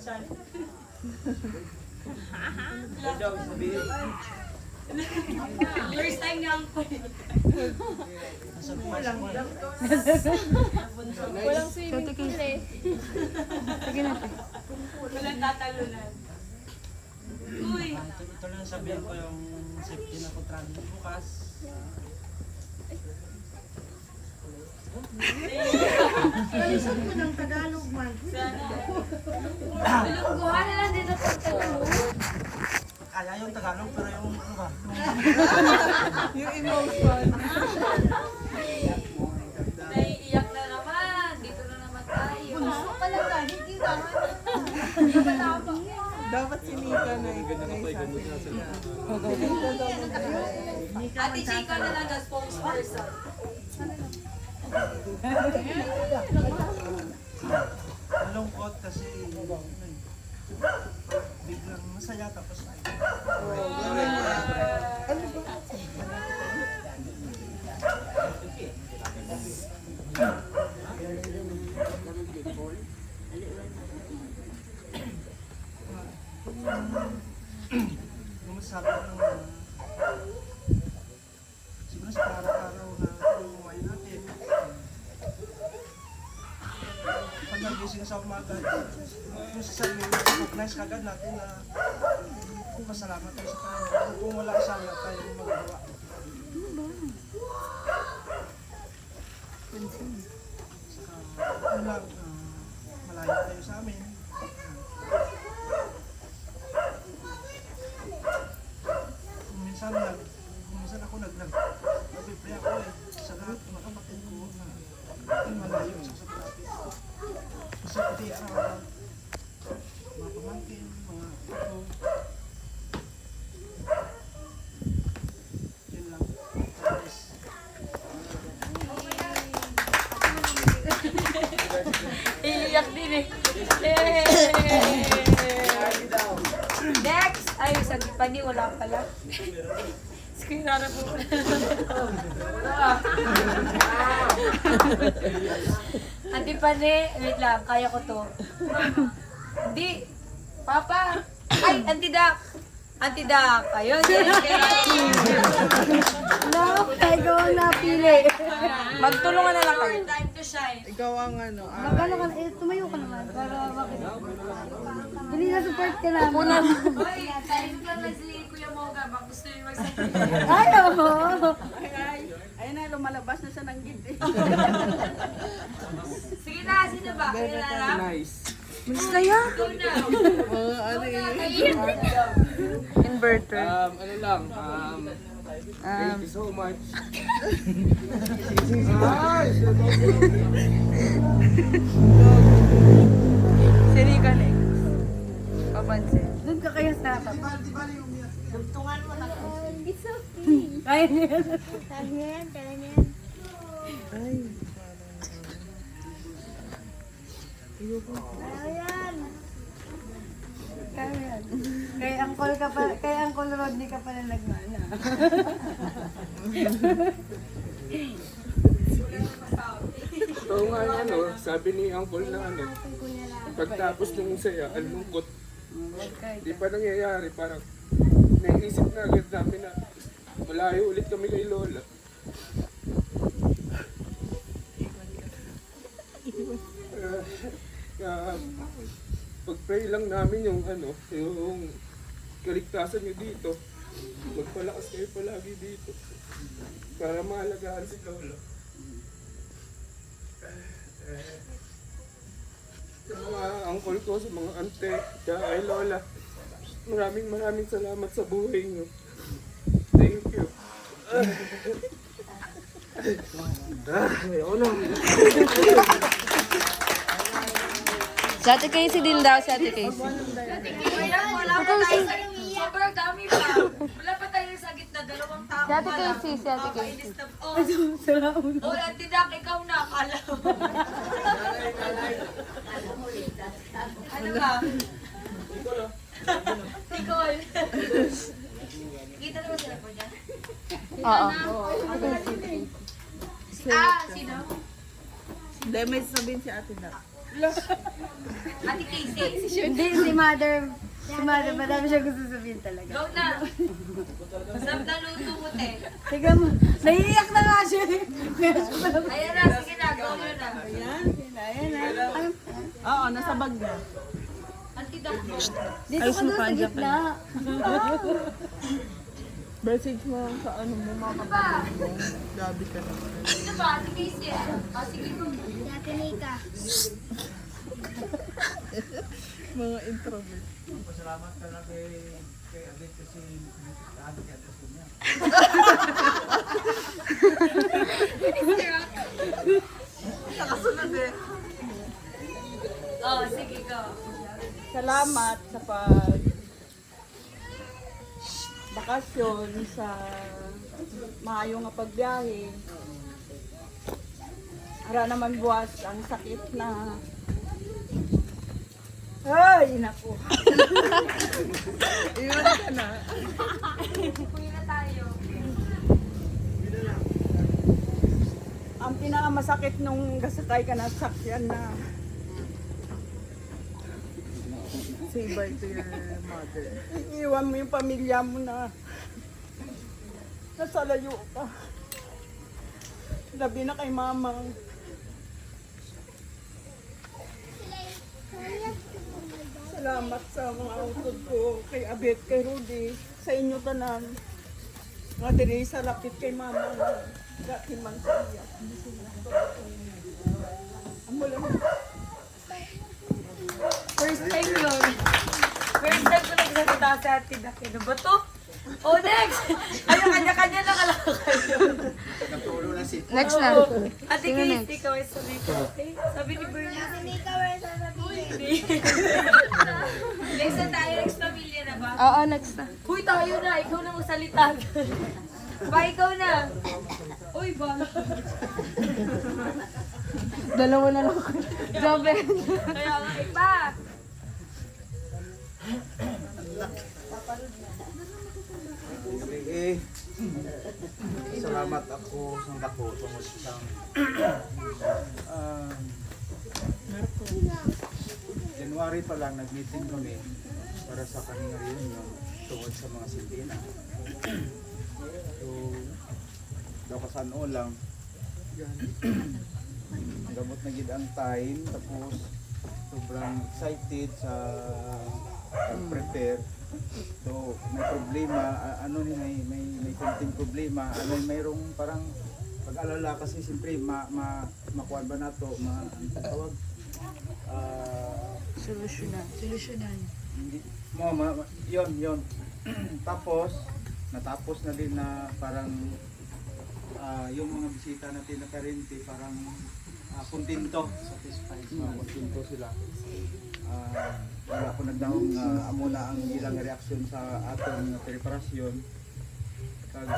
First time niya ang Walang swimming pool eh. Sige na. walang tatalunan. Uy! Ito lang sabihin ko yung safety na kontrado bukas. Kalisan mo ng Tagalog man. Bilungguhan na lang dito sa Tagalog. Kaya yung Tagalog pero yung ano ba? Yung emotion. Naiiyak na naman. Dito na naman tayo. Bunso pa lang lagi kita. Hindi ka tapang. Dapat si Nika na ikanay sa akin. Ate Chica na lang ang spokesperson. Malungkot kasi biglang masaya tapos ay. Yung masasabi ng siguro sa araw-araw na umuwi natin. Pag nagising sa umaga, yung sasabihin, recognize kagad natin na pasalamat tayo sa Panginoon. Kung wala siya, wala tayong magagawa. Saka, yun lang, malayo tayo sa amin. Kung minsan ako nag-pray ako sa lahat ng mga kapatid ko na malayo sa kapatid. Kasi pati mga pamangkin, mga ako. Yun lang. Tapos, Iiyak din eh. Next! Ay, sa Pani, wala pala. Skinara po. Ate Pani, wait lang, kaya ko to. Hindi. Papa! Ay, Antidak! Antidak! Ayun, No, ikaw ang napili. magtulungan na lang kayo. Time to shine. Ikaw ang ano. Magkano ka na? Tumayo ka naman para makita. Hindi na support ka namin. Hoy, time lang na si Kuya Moga. Baka gusto yung magsabi. Ay, oo. Ayun na, lumalabas na siya ng gid. Sige na, sino ba? Kaya na lang? Nice. Gusto yan? Go na. Ano eh. Inverter. Ano lang, thank you so much. Sini ka na. Papansin. Doon ka kaya sa akin. It's okay. Kaya niya yan. Kaya niyan, kaya niyan. Ayan. Kaya yan. Kay Uncle Rodney ka pala nagmana. Oo nga ano, sabi ni Uncle na ano, pagtapos ng saya, ang lungkot. Di pa nangyayari, parang naisip na agad namin na malayo ulit kami kay Lola. Pag-pray lang namin yung ano, yung kaligtasan nyo dito. Magpalakas kayo palagi dito para maalagaan si Lola. Sa mga uncle ko, sa mga ante, kaya kay Lola, maraming salamat sa buhay nyo. Thank you. Ayoko na. Si Ate Casey din daw, si Ate Casey. Wala pa tayo sa sobrang dami pa. Wala pa tayo sa gitna, dalawang tao. Si Ate Casey, si Ate Casey. Oh, Ate Dak, ikaw na, akala mo. Ano ba? Nicole. Kita naman sila po dyan? Oo. Ah, sino? Hindi, may sabihin si Ate Dak. Ate Casey. Hindi, si mother, madami siya gusto sabihin talaga. Go na. Masarap na luto mo, te. Tignan mo, naiiyak na nga siya. Ayan na, sige na, go mo na. Ayan na. Oo, nasa bag na. Anti-dakbo. Dito ka doon sa gitna. Message mo sa ano mo, mga kapatid mo. Gabi ka naman. Ano ba, Ate Casey? Ah, sige, go. Dati Nika. Mga introvert. Pasalamat ka lang kay Abet kasi lahat kaya gusto niya. Nakasunod eh. Oh, sige, go. Salamat sa pag bakasyon, sa maayo nga pagbiyahe. Ara naman buwas ang sakit na. Ay, naku. Iwan ka na. Kuya na tayo. Ang pinakamasakit nung gasakay ka na sakyan na say bye to your mother. Iwan mo yung pamilya mo na nasa layo ka. Labi na kay mama. Salamat sa mga utod ko, kay Abet, kay Rudy, sa inyo tanan. Nga diri sa lapit kay mama. Dati man sa iya. Amo lang. First time yun. First time ko nagsasalita sa Ate Daki. Ano ba to? Oh, next! Ano, kanya-kanya na kalakay yun. Natulo na si Next na. Ate Casey, ikaw ay sabi ko. Eh, sabi ni Bernard. Nika, wala sasabihin. Next na tayo, next pamilya na ba? Oo, next na. Uy, tayo na. Ikaw na magsalita. Ba, ikaw na. Uy, ba? Dalawa na lang. Grabe. Kaya nga, iba. Eh, salamat ako sa dako tungod sa January pa lang nag-meeting kami para sa kanina reunion tungod sa mga sintina. So, daw kasano lang. Gamot na gid ang time tapos sobrang excited sa prepare. So, may problema, ano ni may konting problema, mayroong parang pag-alala kasi siyempre makuan ba nato, ang tawag Solusyonan. hindi yon. Tapos natapos na din na parang yung mga bisita natin na karente parang kontento, satisfied, kontento sila. Wala ko nagdaong amo na ang ilang reaksyon sa atong preparasyon. Kag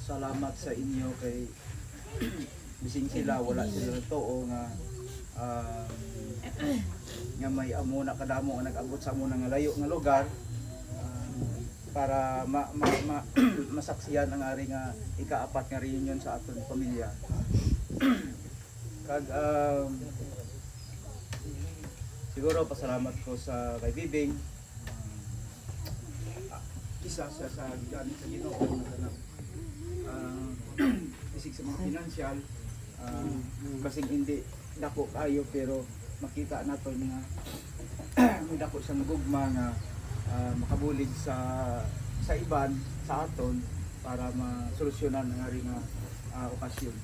salamat sa inyo kay bising sila wala sila totoo nga nga may amo na kadamo nga nag-abot sa amo nga layo nga lugar para masaksiyan ang ari nga ikaapat nga reunion sa aton pamilya. Kag siguro pasalamat ko sa kay Bibing. Isa sa gigamit sa Ginoo na kanang isig sa mga financial kasing hindi dako kayo pero makita naton nga may dako siyang gugma nga makabulig sa iban sa aton para masolusyonan ang ari nga okasyon.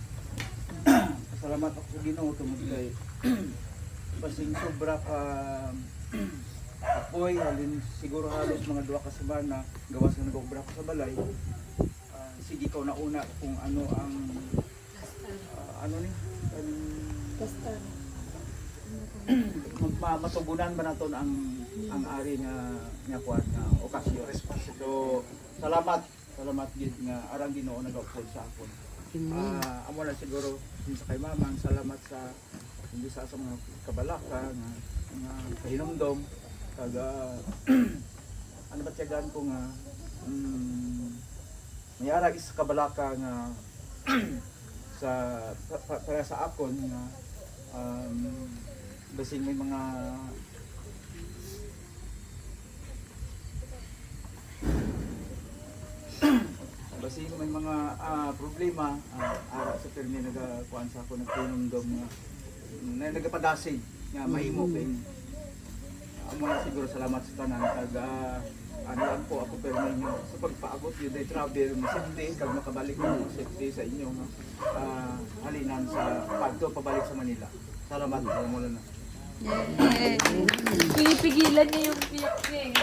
Salamat ako sa Ginoo tungod kay pasing sobra ka apoy halin siguro halos mga 2 ka semana gawas na nag-obra ko sa balay. Sige ikaw na una kung ano ang matugunan ba naton ang ari nga kuan nga okasyon. So salamat gid nga arang Ginoo nag-uphold sa akon. Amo na siguro sa kay mamang salamat sa hindi sa mga kabalaka nga kahinumdom kag ano ba tiyagan ko nga may arag sa kabalaka nga sa para sa akon nga Basing may mga problema, ara sa permi nagakuan sa ako nagtinumdum na nagapadasig nga mahimo kay amo na siguro salamat sa tanan kag ano lang po ako permi nyo sa pagpaabot yun ay travel masipti kag makabalik mo safety sa inyo nga halinan sa pabalik sa Manila. Salamat po mula na. Pinipigilan niya yung piyak niya eh.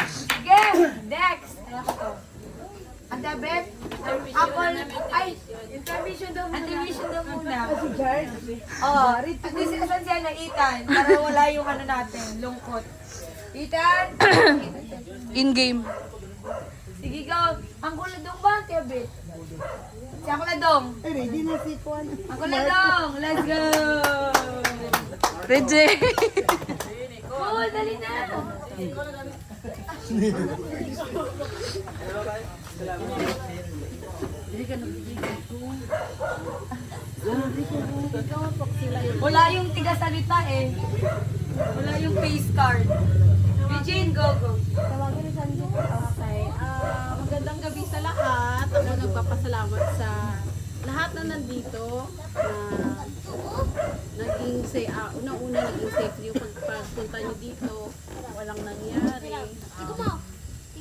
Sige, next. Ano ko to? Ate Beth, Apple, ay, intermission daw muna. Intermission daw muna. Si George? Oo, at least essential na Ethan, para wala yung ano natin, lungkot. Ethan? In-game. Sige go. Ang kuladong ba, Ate Beth? Si ang kuladong. Ay, ready na si Kwan. Ang kuladong, let's go! Reject. Cool, dali na! Wala yung tiga-salita eh. Wala yung face card. Eugene, go, go. Tawagin ni Sanjo. Okay. Magandang gabi sa lahat. Ako nagpapasalamat sa lahat na nandito na naging safe, unang-una naging safe yung pagpunta nyo dito. Walang nangyari.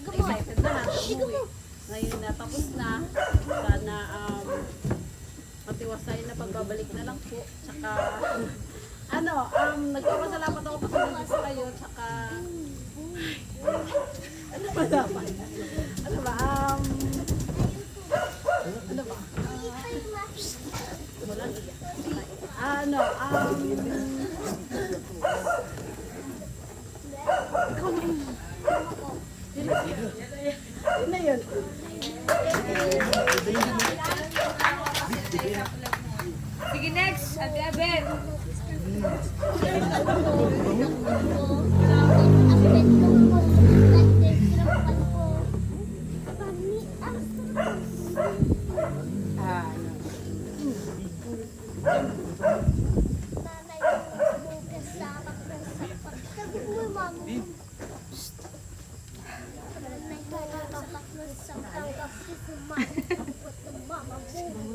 Excited na umuwi. Ngayon na tapos na. Sana matiwasay na pagbabalik na lang po. Tsaka nagpapasalamat ako kasi nandito kayo. Tsaka ano ba dapat? Ano ba? Na yun. Sige, next. Ate Abel.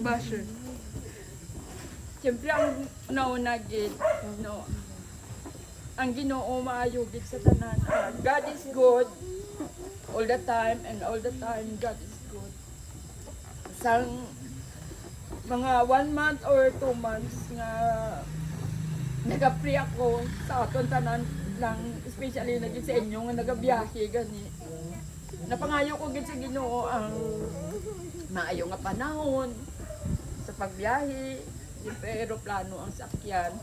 Basher. Siyempre ang nauna gid, no. Ang Ginoo maayo gid sa tanan. God is good all the time and all the time God is good. Sang mga 1 month or 2 months nga nagapre ako sa aton tanan lang, especially na gid sa inyo nga nagabiyahe gani. Napangayo ko gid sa Ginoo ang maayo nga panahon sa pagbiyahe, pero plano ang sakyan.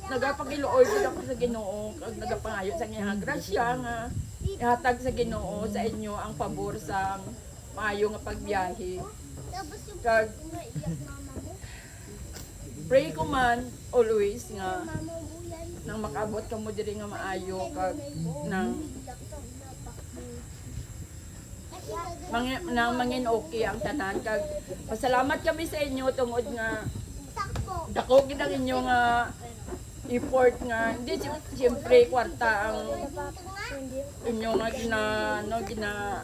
Nagapagilooy din ako sa Ginoo kag nagapangayo sa iyang grasya nga ihatag sa Ginoo sa inyo ang pabor sa maayo nga pagbiyahe. Kag pray ko man always nga nang makaabot ka mo diri nga maayo kag nang mangin okay ang tanan kag pasalamat kami sa inyo tungod nga dako gid ang inyo nga effort nga hindi siyempre kwarta ang inyo nga gina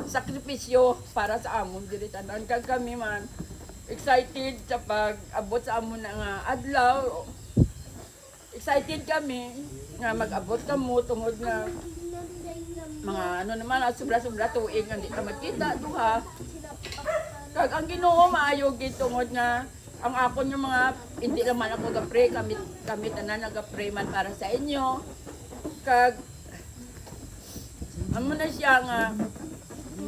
sakripisyo para sa amon diri tanan kag kami man excited sa pag-abot sa amon na nga adlaw. Excited kami nga mag-abot kamo tungod nga mga sobra-sobra tuig nga di ka magkita duha. Kag ang Ginoo maayo gid tungod nga ang akon yung mga hindi naman ako gapre kami tanan nagapre man para sa inyo. Kag amo na siya nga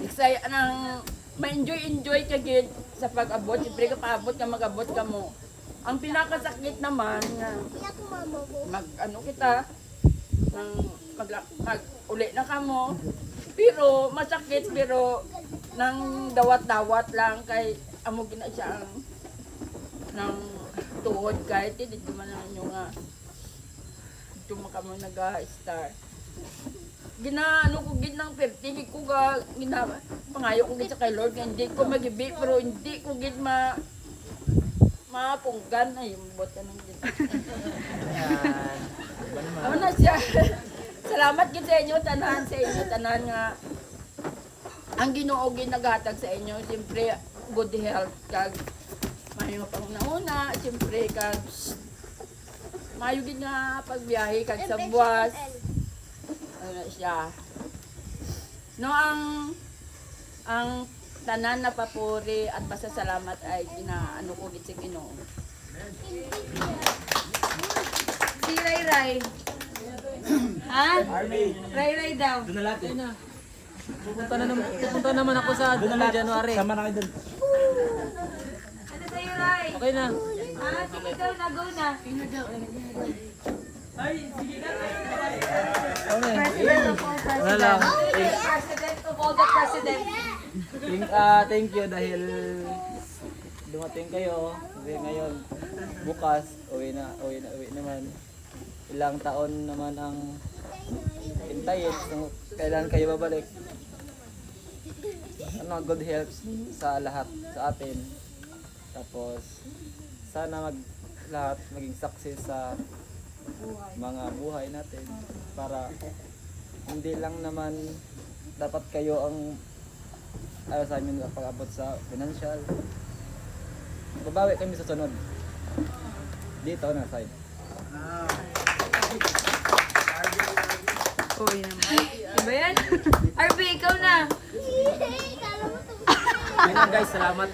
excited nang ma-enjoy ka gid sa pag-abot. Siyempre ka paabot ka mag-abot ka mo. Ang pinakasakit naman nga kita mag-uli na kamo. Pero masakit pero nang dawat-dawat lang kay amo gina siya ang nang tuhod kahit dito man ninyo nga dito man kamo nag-star. Ginaano ko gid nang perting ko ga pangayo ko gid sa kay Lord nga hindi ko magibi pero hindi ko gid mapunggan ay yung bota ng din. Ano na siya? Salamat gid sa inyo tanan nga ang Ginoo ginagatag sa inyo, siyempre good health kag mayo pang nauna, siyempre kag mayo gid nga pagbiyahe kag sa buwas. Ano siya? No ang tanan na papuri at pasasalamat ay ginaano ko gid sa Ginoo. Si Ray Ray. Ha? Ray Ray daw. Pupunta naman ako sa January. Sama na kayo doon. Ano sa'yo, Ray? Okay na. Ha? Sige daw na, go na. President of all Wala lang. President of all the president. Thank you dahil dumating kayo. Kasi ngayon, bukas, uwi naman. Ilang taon naman ang hintayin kung kailan kayo babalik. Good health sa lahat sa atin. Tapos, sana lahat maging success sa mga buhay natin para hindi lang naman dapat kayo ang sa amin pag-abot sa financial. Babawi kami sa sunod. Dito na side. Uy naman. Diba yan? RB, ikaw na. Yun lang guys, salamat.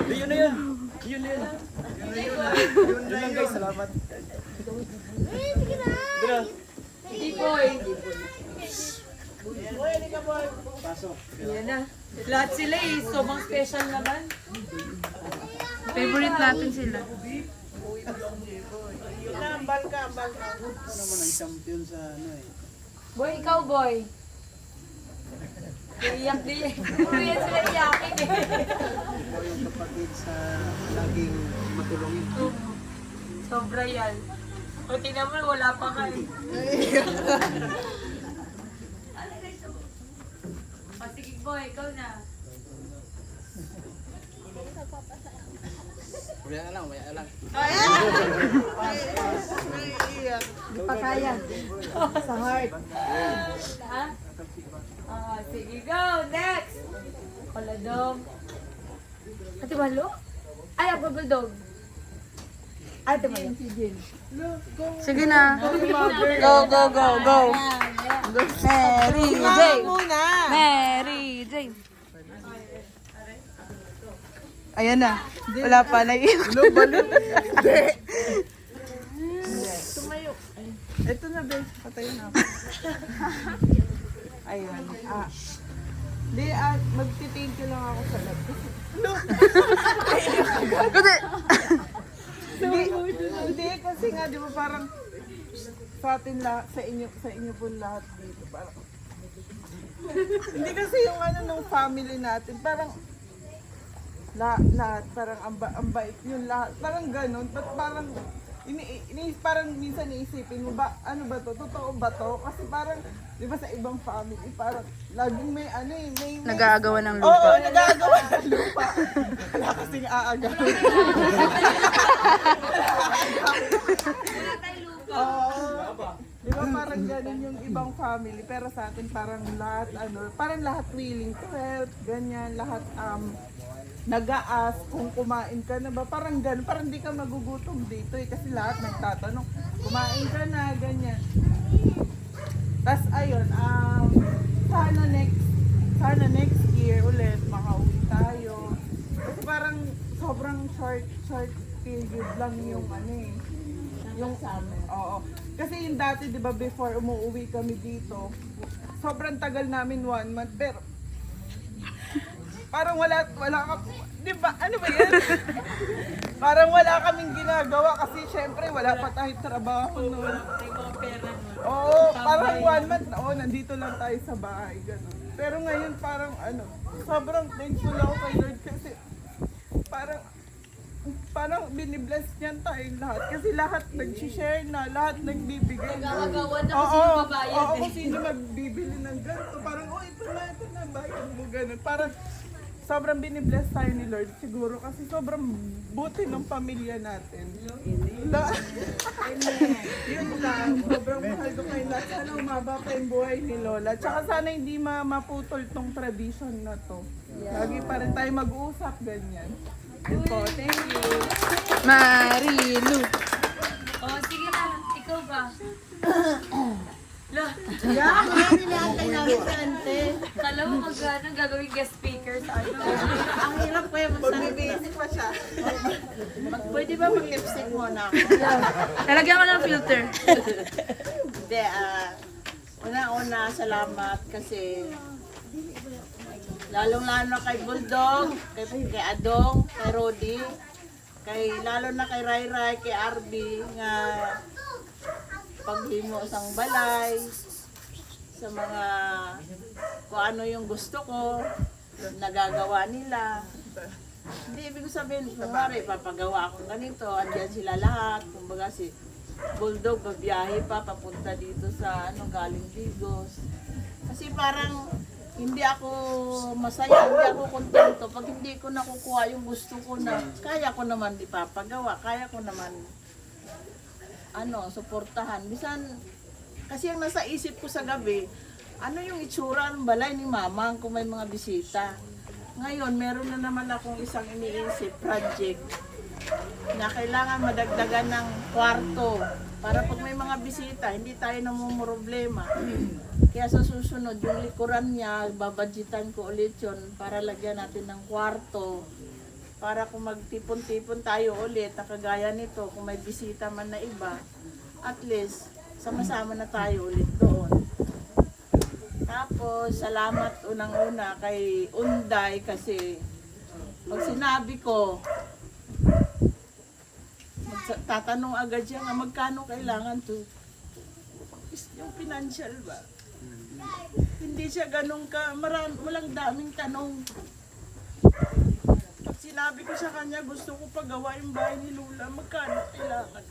Yun na yun. Yun lang guys, salamat. Dipoy. Yan na. Lahat sila eh. Sobrang special naman. Favorite natin sila. Ambal ka. Ito naman ang champion sa ano eh. Boy, ikaw boy. Iyak din. Puro yan sila iyakin eh. Ikaw yung kapatid sa laging matulungin. Sobra yan. O tingnan mo, wala pa ka eh. O sige boy, ikaw na. Maya lang. Pakaya. Sa heart. Ha? Sige, go! Next! Koladong. Ate Malo? Ay, ako bulldog. Ate Malo. Sige na. Go. Mary Jane. Mary Jane. Ayan na. Wala pa na yun. Ito na, Ben. Patayin na ako. Ayun. Di, magti-thank you lang ako sa lahat. Hindi, kasi nga, di ba parang sa atin lahat, sa inyo po lahat dito. Parang, hindi kasi yung ano ng family natin, parang lahat, parang ang bait yung lahat. Parang ganun, but parang parang minsan iisipin mo ba, ano ba to? Totoo ba to? Kasi parang, di ba sa ibang family, parang laging may ano eh, may Nag-aagawan ng Oo, lupa. nag-aagawa ng lupa. Wala kasing aagawin. Oo. Di ba parang ganun yung ibang family, pero sa atin parang lahat willing to help, ganyan, lahat nag-a-ask kung kumain ka na ba, parang ganun, parang di ka magugutom dito eh, kasi lahat nagtatanong, kumain ka na, ganyan. Tas ayun, sana next year ulit makauwi tayo. Kasi parang sobrang short period lang yung ano eh. Yung summer. Oo. Kasi yung dati, di ba, before umuwi kami dito, sobrang tagal namin 1 month, pero parang wala ka, di ba, ano ba yan? Parang wala kaming ginagawa kasi syempre wala pa tayong trabaho noon. Oo, parang 1 month, nandito lang tayo sa bahay, gano'n. Pero ngayon parang sobrang thankful ako kay Lord kasi parang binibless niyan tayong lahat. Kasi lahat nag-share na, lahat nagbibigay. Nag-aagawan na kung sino babayad Oo, eh. kung sino magbibili ng ganito. Parang, ito na, bayad mo, gano'n. Parang, sobrang binibless tayo ni Lord siguro kasi sobrang buti ng pamilya natin. Yun lang, sobrang mahal ko kayo lahat. Sana umaba pa yung buhay ni Lola. Tsaka sana hindi maputol tong tradition na to. Lagi pa rin tayo mag-uusap ganyan. Yun po, thank you. Marilu. Oh, sige na. Ikaw ba? Kala mo gagawin guest speaker sa ano? Ang hirap ko yung Magbibisip pa siya. Pwede ba mag-lipstick muna ako? Lalagyan ko ng filter. Hindi, una-una, salamat kasi lalong-lalo kay Bulldog, kay Adong, kay Rodi, lalo na kay Rai Rai, kay Arby, nga paghimo sang balay, sa mga kung ano yung gusto ko, nagagawa nila. Hindi ibig sabihin, kumari, papagawa ako ganito, andyan sila lahat, kumbaga si Bulldog, babiyahe pa, papunta dito sa galing Bigos. Kasi parang hindi ako masaya, hindi ako kontento pag hindi ko nakukuha yung gusto ko na kaya ko naman ipapagawa, kaya ko naman suportahan. Bisan, kasi ang nasa isip ko sa gabi, ano yung itsura ng balay ni Mama kung may mga bisita. Ngayon, meron na naman akong isang iniisip project na kailangan madagdagan ng kwarto para pag may mga bisita, hindi tayo namumroblema. Kaya sa susunod, yung likuran niya, babadgetan ko ulit yun para lagyan natin ng kwarto. Para kung magtipon-tipon tayo ulit, kagaya nito, kung may bisita man na iba, at least, sama-sama na tayo ulit doon. Tapos, salamat unang-una kay Unday kasi pag sinabi ko, tatanong agad siya nga magkano kailangan to. Yung financial ba? Hindi siya ganun walang daming tanong. Pag sinabi ko sa kanya, gusto ko pagawa yung bahay ni Lula, magkano kailangan?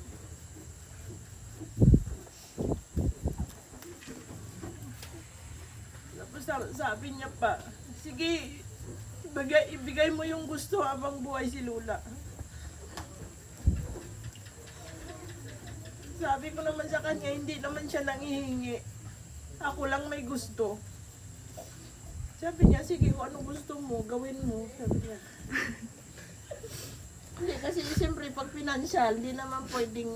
Tapos sabi niya pa, sige, ibigay mo yung gusto habang buhay si Lula. Sabi ko naman sa kanya, hindi naman siya nangihingi. Ako lang may gusto. Sabi niya, sige, kung anong gusto mo, gawin mo. Sabi niya. Hindi, kasi siyempre pag financial, hindi naman pwedeng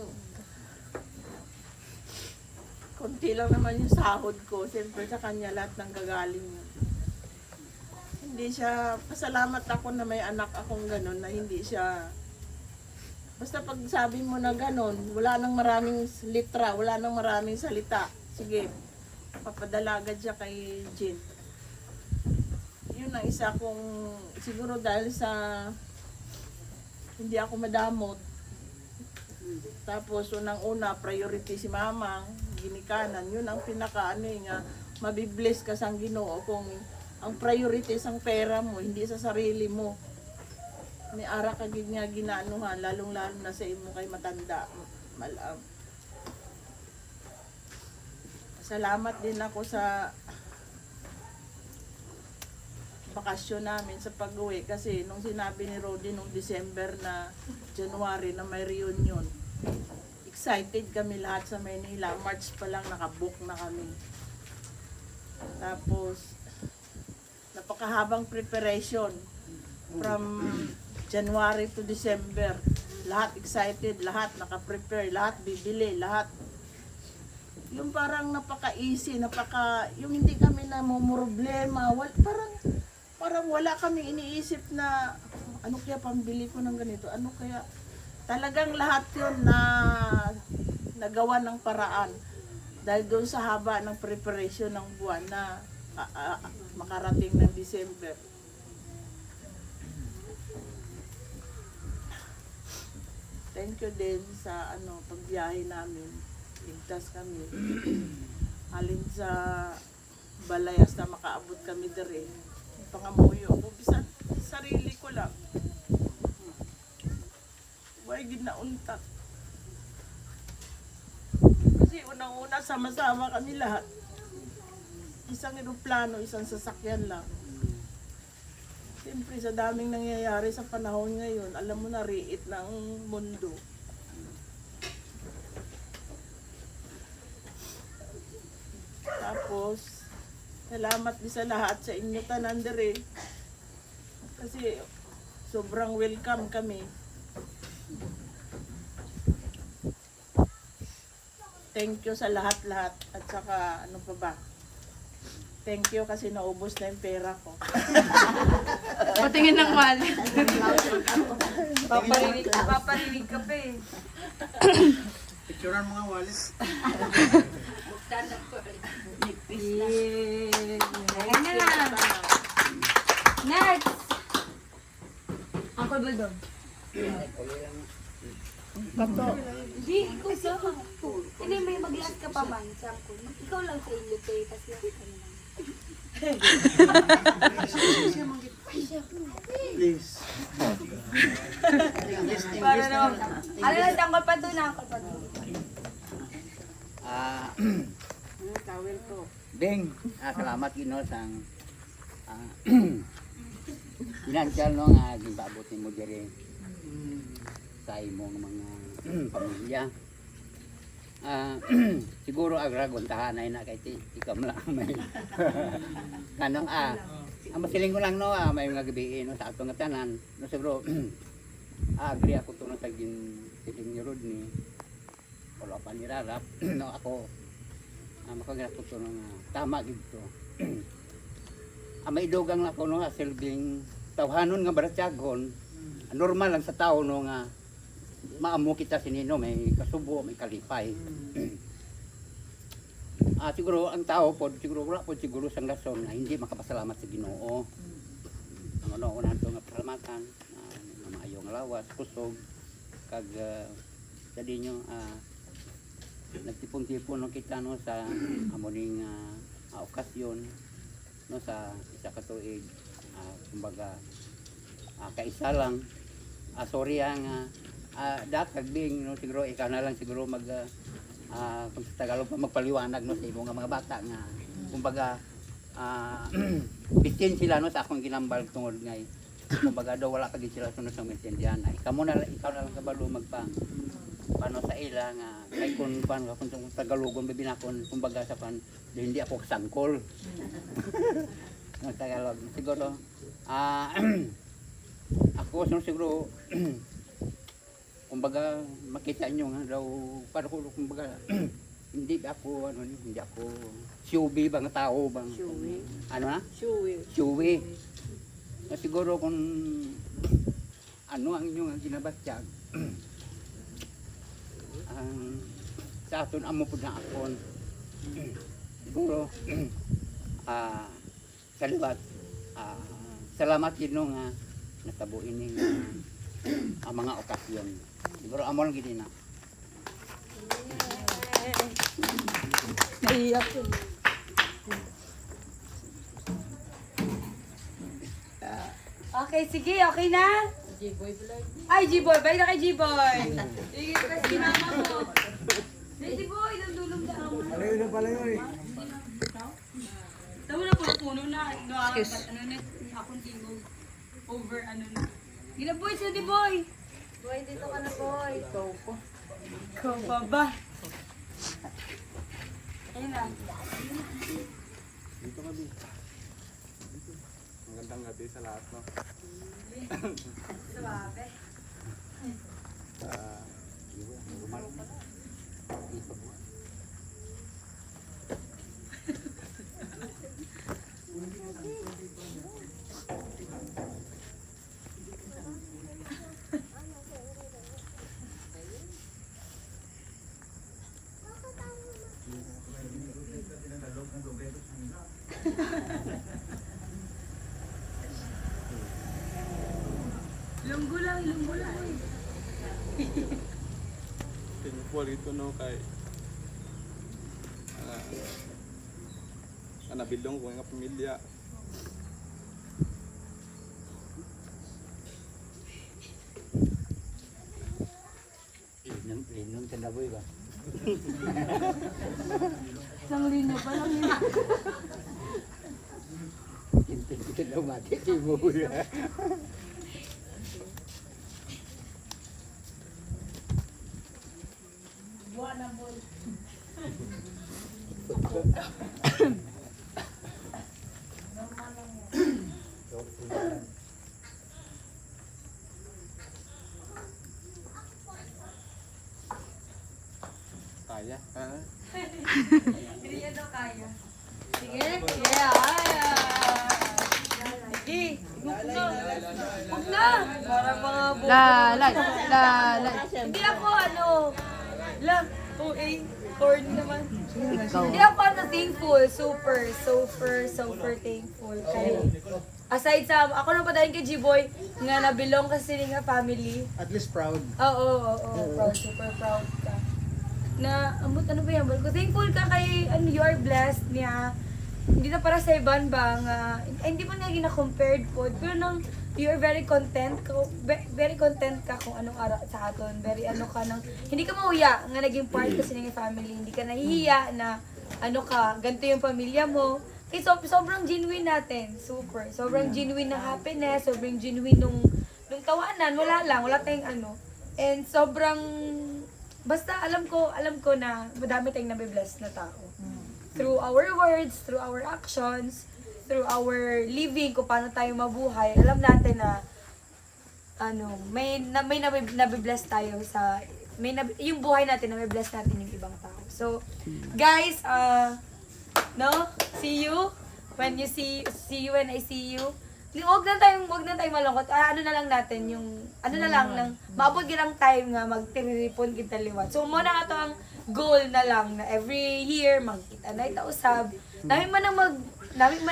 konti lang naman yung sahod ko. Siyempre sa kanya lahat ng gagaling. Hindi siya, pasalamat ako na may anak akong ganun, na hindi siya, basta pag sabi mo na ganun, wala nang maraming litra, wala nang maraming salita. Sige, papadala agad siya kay Jean. Yun ang isa kong, siguro dahil sa hindi ako madamot. Tapos unang-una, priority si Mama, ginikanan. Yun ang pinaka nga, mabibless ka sang Ginoo kung ang priority sang pera mo, hindi sa sarili mo. May ara ka nga ginaanuhan, lalong-lalo na sa imo kay matanda. Salamat din ako sa bakasyon namin sa pag-uwi kasi nung sinabi ni Rodi nung December na January na may reunion, excited kami lahat sa Manila. March pa lang nakabook na kami. Tapos napakahabang preparation from January to December. Lahat excited, lahat naka-prepare, lahat bibili, lahat. Yung parang napaka-easy, yung hindi kami namumroblema, parang wala kami iniisip na ano kaya pambili ko ng ganito, ano kaya, talagang lahat yun na nagawa ng paraan dahil doon sa haba ng preparation ng buwan na makarating ng December. Thank you din sa pagbiyahe namin. Ligtas kami. Halin sa balay hasta makaabot kami dere. Pangamuyo ako bisan sarili ko lang. Way gid na untat. Kasi unang-una sama-sama kami lahat. Isang eroplano, isang sasakyan lang. Siyempre, sa daming nangyayari sa panahon ngayon, alam mo na, riit ng mundo. Tapos, salamat din sa lahat sa inyo tanan dire. Kasi sobrang welcome kami. Thank you sa lahat-lahat. At saka, ano pa ba? Thank you kasi naubos na yung pera ko. Patingin ng wallet. Paparinig ka pa eh. Picturean mga wallet. Ganyan na. Next! Uncle Baldog. Hindi, ikaw sa hindi, may mag-last ka pa man sa uncle. Ikaw lang sa inyo, te. Tapos last ka naman. Please. Para naman. Ano lang, tangkol pa doon, uncle pa doon. Ding, salamat Gino sa financial no nga gibabot mo diri sa imong mga pamilya. Siguro agragon tahanay na kay ikaw lang may kanang ang masiling ko lang no may mga gabi no sa atong tanan no siguro agree ako to no sa siling ni Rodney wala pa nirarap no ako makagrap ko to no tama gid to. Maidugang na ko no nga silbing tawhanon nga baratyagon normal lang sa tao no nga maamo kita sinino may kasubo may kalipay. Siguro ang tao pod siguro wala pod siguro sang rason na hindi makapasalamat sa Ginoo. Ang ano una to nga pasalamatan maayo nga lawas kusog kag dali nyo nagtipon-tipon no kita no sa amoning okasyon no sa isa ka tuig kumbaga kaisa lang sorry ang datag bing no siguro ikaw na lang siguro mag kung sa Tagalog pa magpaliwanag no sa imong mga bata nga kumbaga bitin sila no sa akong ginambal tungod ngay kumbaga daw wala kagid sila sunod sa maintindihan ay ikaw na lang kabalo magpa paano sa ila nga kay kung paano kung Tagalogon bibinakon kumbaga sa pan hindi ako sangkol no Tagalog siguro ako siguro kumbaga makita nyo nga daw para ko kumbaga hindi ako syubi bang tao bang ano na syuwi na siguro kung ano ang inyong ginabatyag sa aton amo po na akon siguro kaliwat salamat yun nga natabuin ng ang mga okasyon siguro amo lang gini na Naiyak ko. Okay, sige, okay na? Ay, G-Boy, balik na kay G-Boy. Sige, kasi mama mo. G-Boy, nandulong na ako. Palayo na palayo eh. Tama na po, puno na. Ano na, akong tingog. Over, ano na. Gina-boy siya, G-Boy. Boy, dito ka na, boy. Ikaw pa ba? Ayun na. Dito kami. Magandang gabi sa lahat, no? Suwabe. Ilunggo lang. Thankful ito no kay nabilong ko nga pamilya. Inom sa naboy ba? Isang linya pa lang yun. Kita mati si Mula. Kaya? Hindi niya daw kaya. Sige, sige, ay. Sige, huwag na. Huwag na. Para mga buko. Lalay. Hindi ako lang, corny naman. Hindi ako thankful, super thankful. Kay, aside sa, ako na pa dahil kay G-Boy, nga nabilong kasi nga family. At least proud. Oo, proud, super proud ka. Na, ano ba yan? Ko thankful ka kay, you are blessed niya. Hindi na para sa iban ba nga, hindi man nga gina-compared po. Pero nang, you are very content ka kung anong ara sa aton. Very ka nang, hindi ka mauya nga naging part kasi ng family. Hindi ka nahihiya na, ganito yung pamilya mo. Kaya sobrang genuine natin. Super. Sobrang genuine ng happiness, sobrang genuine nung tawanan. Wala tayong And sobrang, basta alam ko na madami tayong nabibless na tao. Through our words, through our actions, through our living, kung paano tayo mabuhay, alam natin na may nabibless tayo sa yung buhay natin na may bless natin yung ibang tao. So, guys, see you when you see you when I see you. Wag na tayong malungkot. Na lang natin yung maabot lang time nga magtiriripon kita liwat. So mo na ato ang goal na lang na every year magkita na ita usab. Dami man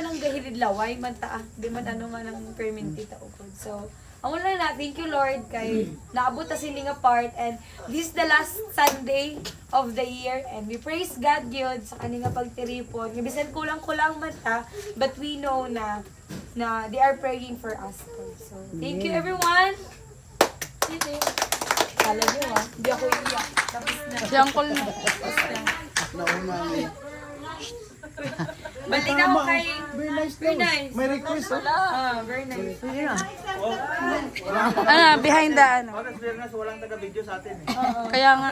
ang gahilid laway man ta. Di man man ang perminti ta upod. So amo lang na, thank you Lord kay naabot ta sini nga part, and this is the last Sunday of the year, and we praise God gyud sa kani nga pagtiripon. Nga bisan kulang man ta, but we know na they are praying for us. So thank you everyone. Kala niyo hindi ako iiyak. Tapos na. Si Uncle na. Balik ako kay... Very nice. May request, Very nice. Behind the Walang taga-video sa atin eh. Kaya nga.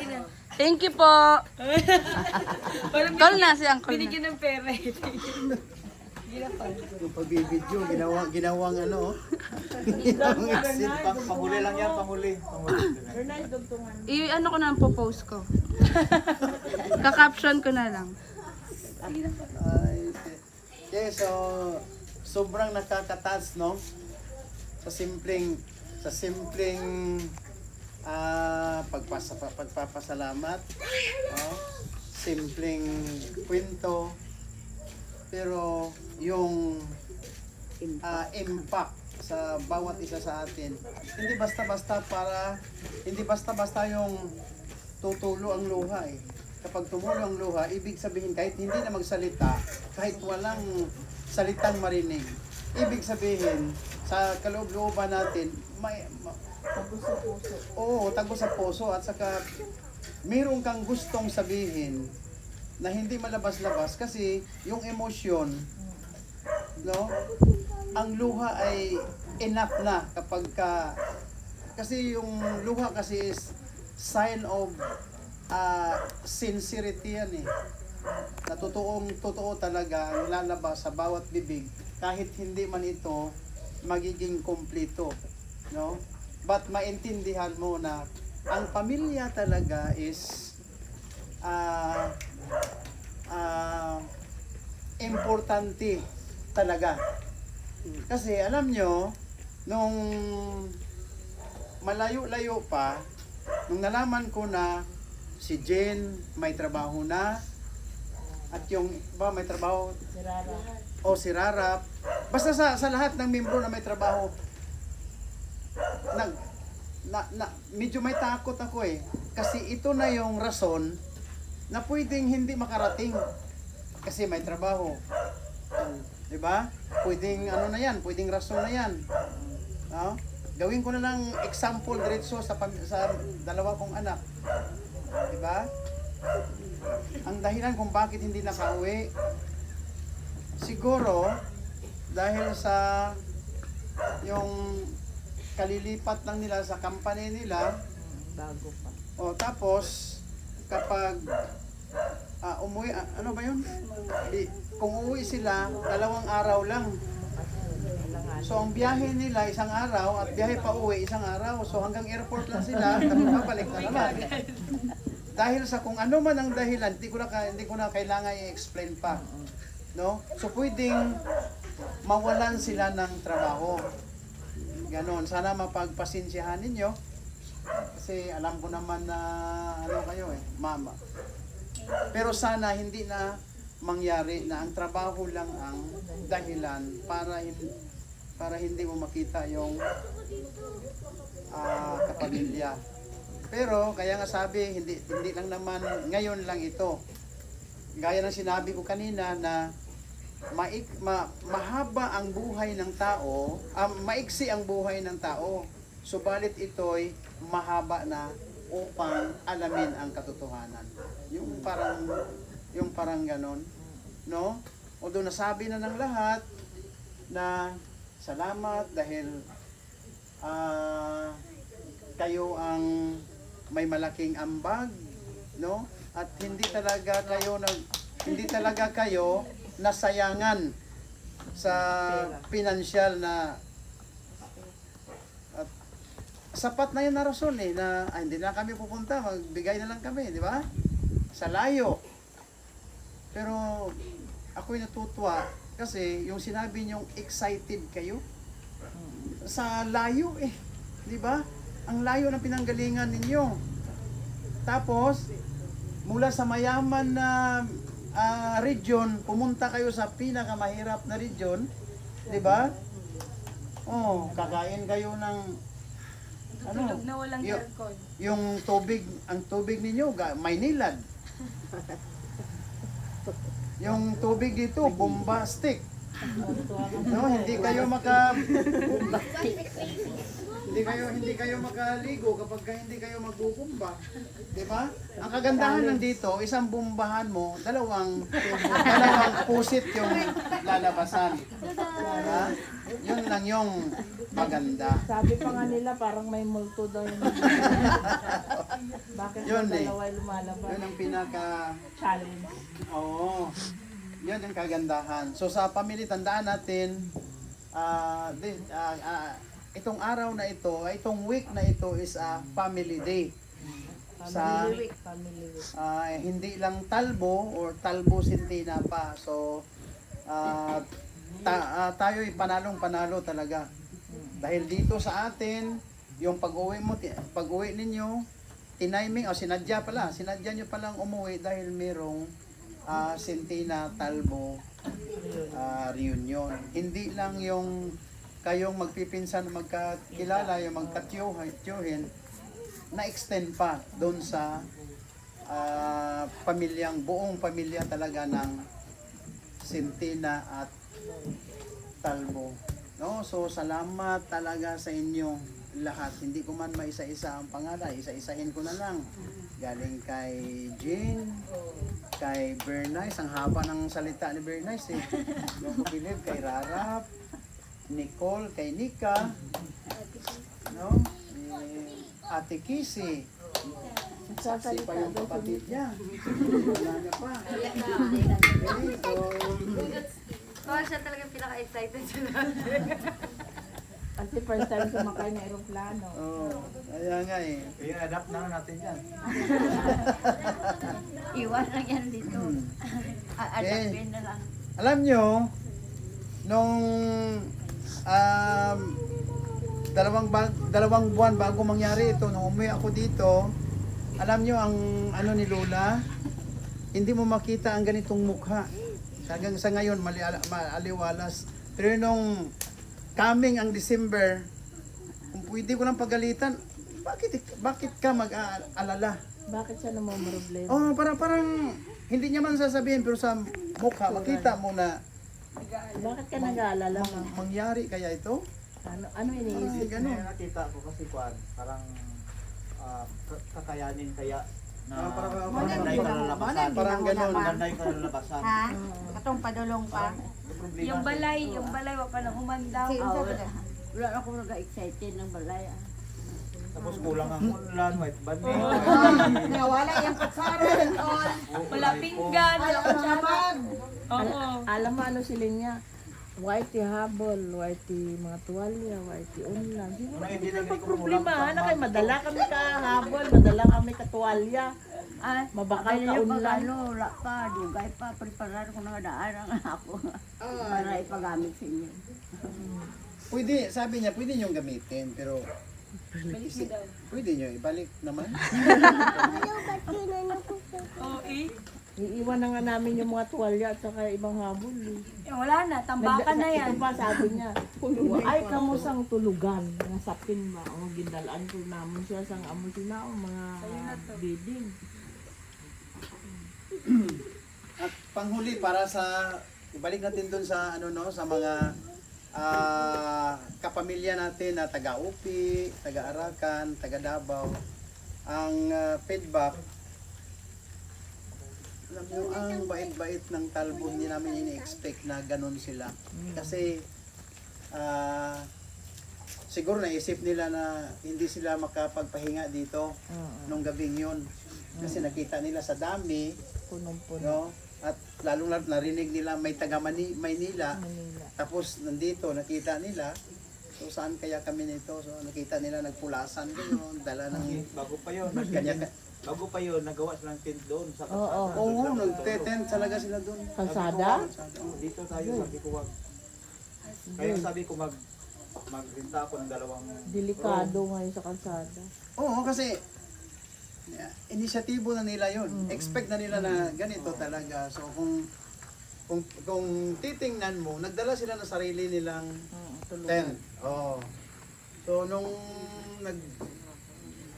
Thank you po. Call na si Uncle na. Binigyan ng pera. Yung pagbibidyo, ginawang ginawang exit. Panghuli lang yan, panghuli. Ko na po post ko. Ka-caption ko na lang. Okay, so sobrang nakaka-touch, no? Sa simpleng pagpapasalamat, no? Simpleng kwento, pero yung impact sa bawat isa sa atin, hindi basta-basta yung tutulo ang luha eh. Kapag tumulo ang luha, ibig sabihin kahit hindi na magsalita, kahit walang salitang marinig, ibig sabihin sa kaloob-looban natin, tagos sa puso. Oo, tagos sa puso, at saka mayroon kang gustong sabihin na hindi malabas-labas kasi yung emosyon, no? Ang luha ay enough na kasi yung luha kasi is sign of sincerity yan eh. Na totoo talaga ang lalabas sa bawat bibig kahit hindi man ito magiging kompleto, no? But maintindihan mo na ang pamilya talaga is importante talaga. Kasi alam nyo, nung malayo-layo pa, nung nalaman ko na si Jen may trabaho na, at yung iba may trabaho, si Rarap, basta sa lahat ng membro na may trabaho, medyo may takot ako eh, kasi ito na yung rason na pwedeng hindi makarating kasi may trabaho, di ba? Pwedeng pwedeng rason na yan, no? Gawin ko na lang example diretso sa dalawa kong anak. Diba? Ang dahilan kung bakit hindi nakauwi, siguro dahil sa yung kalilipat lang nila sa company nila. Bago pa. O tapos kapag umuwi, ano ba yun? Kung uuwi sila, 2 araw lang. So ang biyahe nila isang araw at biyahe pa uwi isang araw. So hanggang airport lang sila, tapos babalik na naman. Dahil sa kung ano man ang dahilan, hindi ko na kailangan i-explain pa. No? So pwedeng mawalan sila ng trabaho. Ganon. Sana mapagpasensyahan ninyo. Kasi alam ko naman na ano kayo mama. Pero sana hindi na mangyari na ang trabaho lang ang dahilan para hindi mo makita yung kapamilya. Pero kaya nga sabi, hindi lang naman ngayon lang ito. Gaya ng sinabi ko kanina na mahaba ang buhay ng tao, maiksi ang buhay ng tao. Subalit ito'y mahaba na upang alamin ang katotohanan. Yung parang ganon, no? Although nasabi na ng lahat na salamat dahil kayo ang may malaking ambag, no? At hindi talaga kayo nasayangan sa pinansyal na at sapat na yun na rason na hindi na kami pupunta, magbigay na lang kami, di ba? Sa layo. Pero ako'y natutuwa kasi yung sinabi niyong excited kayo sa layo di ba? Ang layo ng pinanggalingan ninyo. Tapos mula sa mayaman na region, pumunta kayo sa pinakamahirap na region, di ba? Oh, kakain kayo ng Tulog na walang aircon. yung tubig, ang tubig ninyo may nilad. Yung tubig dito, bombastic. No, hindi kayo makaligo kapag hindi kayo magbubumba. 'Di ba? Ang kagandahan ng dito, isang bumbahan mo, dalawang pusit yung lalabasan. Diba? Yun lang yung maganda. Sabi pa nga nila parang may multo daw yun. Bakit Yun yung dalawa ay lumalabas? Yun ang pinaka Challenge. Oo. Yan ang kagandahan. So sa family, tandaan natin, itong araw na ito, itong week na ito is a family day. Family week. Hindi lang Talbo or Talbo Sintina pa. So tayo'y panalong-panalo talaga. Dahil dito sa atin, yung pag-uwi ninyo, tiniming, sinadya nyo palang umuwi dahil merong Sintina Talbo reunion. Hindi lang yung kayong magpipinsan, magkakilala, yung magkatyuhin, na-extend pa doon sa buong pamilya talaga ng Sintina at Talbo. No? So, salamat talaga sa inyong lahat. Hindi ko man maisa-isa ang pangalan, isa-isahin ko na lang. Galing kay Jean, kay Bernice, ang haba ng salita ni Bernice Yung Philip, kay Rarap, Nicole, kay Nika, no? Ate Kisi, saksi pa yung kapatid niya. Wala niya pa. Okay, so, siya talaga pinaka-excited sa lahat. Kasi first time sumakay ng aeroplano. Kaya nga Kaya adapt na natin yan. Iwan lang yan dito. Adapin na lang. Alam nyo, nung dalawang buwan bago mangyari ito, nung umuwi ako dito, alam nyo ang ano ni Lola, hindi mo makita ang ganitong mukha. Hanggang sa ngayon, maaliwalas. Pero nung coming ang December, kung pwede ko lang pagalitan, bakit ka mag-aalala? Bakit siya namumroblema? Oh, parang hindi niya man sasabihin, pero sa mukha, makita mo na Bakit ka nag-aalala? mangyari kaya ito? Ano iniisip? Ganun. Nakita ko kasi parang kakayanin kaya na parang maganda yung kalalabasan. Parang ganun. Maganda yung kalalabasan. Ha? Katong padulong pa? problema. Yung balay, wa pa na humanda. Wala na akong nag-excited ng balay. Tapos kulang ang ulan, white band. Nawala yung patsaran. Wala pinggan, wala kutsara. Oo. Alam mo ano sila niya? Whitey habol, whitey mga tuwalya, whitey unlan. Hindi na problema na kay madala kami ka habol, madala kami ka tuwalya. Mabakal ka unlan. Wala pa, dugay pa, preparar ko na daan ang ako para ipagamit sa inyo. Pwede, sabi niya, pwede niyong gamitin, pero pwede niyo ibalik naman. Iiwan na nga namin yung mga tuwalya at saka ibang habol. Wala na, tambakan na yan. Ito pa sabi niya, ay kamo sang tulugan, nga sapin ba, ang gindalaan ko namin siya sang amo sina, mga bidding. At panghuli para sa ibalik natin doon sa ano no sa mga kapamilya natin na taga-Upi, taga-Arakan, taga-Davao. Ang feedback, alam nyo, ang bait-bait ng Talbo, hindi namin ini-expect na ganun sila. Kasi siguro naisip nila na hindi sila makapagpahinga dito nung gabing yun. Kasi nakita nila sa dami, Punong-puno. no? At lalong narinig nila may taga Maynila. Tapos nandito nakita nila. So saan kaya kami nito? So nakita nila nagpulasan doon, dala ng Bago pa yun. Bago pa yun, nagawa silang tent doon sa kalsada. Oo, nagte-tent talaga sila doon. Kalsada? Dito tayo, sabi ko wag. Kaya sabi ko magrenta ako ng 2 Delikado ngayon sa kalsada. Oo, kasi inisyatibo na nila yun. Expect na nila na ganito talaga. So kung titingnan mo, nagdala sila ng sarili nilang tent. Oo. So nung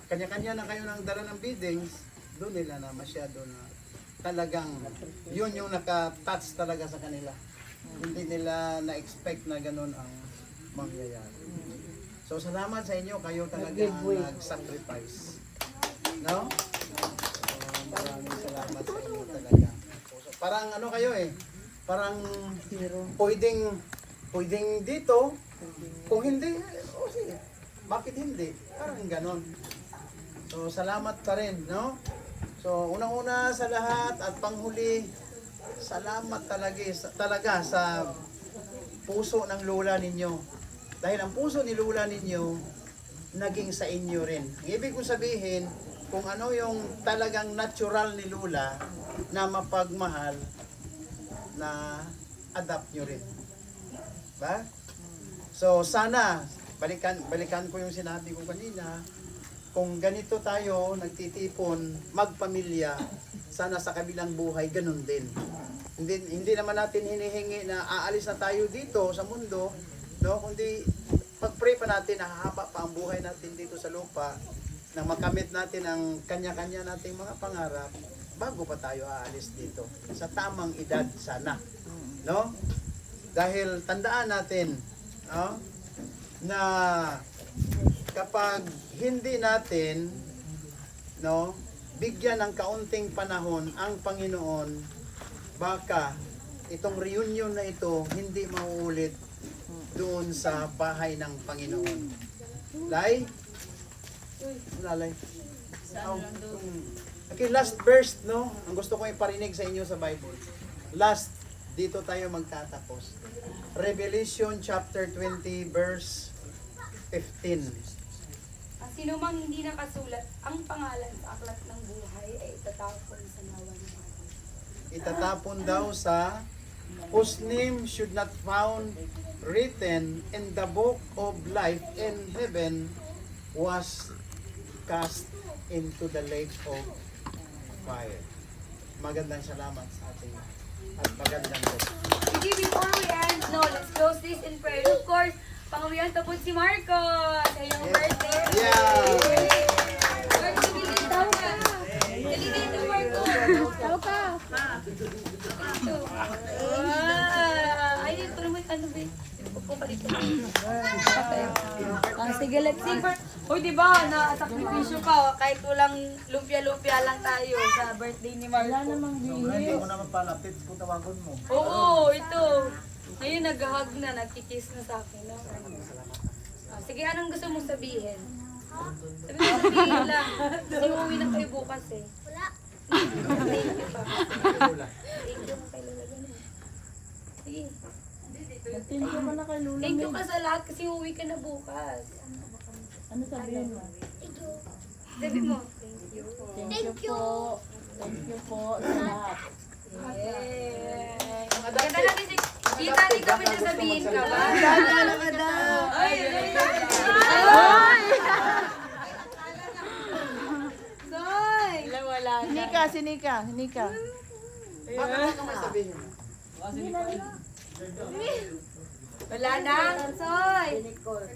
kanya-kanya na kayo ng dala ng biddings, doon nila na masyado na talagang yun yung naka-touch talaga sa kanila. Hindi nila na-expect na ganun ang mangyayari. So salamat sa inyo, kayo talaga ang nag-sacrifice. No? Maraming salamat sa inyo talaga. So, parang ano kayo parang pwedeng dito, kung hindi, sige, bakit hindi? Parang ganon. So, salamat pa rin, no? So, unang-una sa lahat at panghuli, salamat talaga sa puso ng lola ninyo. Dahil ang puso ni lola ninyo, naging sa inyo rin. Ang ibig kong sabihin, kung ano yung talagang natural ni lola na mapagmahal, na adapt nyo rin. Ba? So, sana, balikan ko yung sinabi ko kanina, kung ganito tayo nagtitipon, magpamilya, sana sa kabilang buhay ganun din. Hindi naman natin hinihingi na aalis na tayo dito sa mundo, no? Kundi pag-pray pa natin na hahaba pa ang buhay natin dito sa lupa, na makamit natin ang kanya-kanya nating mga pangarap bago pa tayo aalis dito. Sa tamang edad sana, no? Dahil tandaan natin, no, na kapag hindi natin, no, bigyan ng kaunting panahon ang Panginoon, baka itong reunion na ito hindi mauulit doon sa bahay ng Panginoon. Lay? Lalay. Okay, last verse, no? Ang gusto ko iparinig sa inyo sa Bible. Last, dito tayo magtatapos. Revelation chapter 20 verse 15. Sino mang hindi nakasulat ang pangalan sa aklat ng buhay ay itatapon sa nawa ng Diyos. Itatapon daw sa whose name should not found written in the book of life in heaven was cast into the lake of fire. Magandang salamat sa ating at magandang gabi. Sige, before we end, let's close this in prayer. Of course, pangawian tapos si Marco sa iyong birthday. Marco, bilis daw ka. Dali dito, Marco. Daw ka. Ito. Ay, dito naman, ano ba? Upo ka dito. Sige, let's sing for... Uy, diba, na-sakripisyo ka. Kahit walang lumpia-lumpia lang tayo sa birthday ni Marco. Wala namang Hindi bihis. mo naman palapit kung tawagon mo. Oo, ito. Ngayon nag-hug na, nagkikiss na sa akin. No? Sige, anong gusto mong sabihin? Sabihin lang. Kasi uuwi na kayo bukas eh. Wala. Thank you pa. Thank you kay Lola. Sige. Thank you ka sa lahat kasi uuwi ka na bukas. Ano sabihin mo? Sabi mo, thank you. Thank you po. Thank you po sa lahat. Yay! Maganda natin si Tita, di ka pwede sabihin ka ba? Ay! Soy! Wala na. Nika. Bakit ka may sabihin? Wala na. Soy!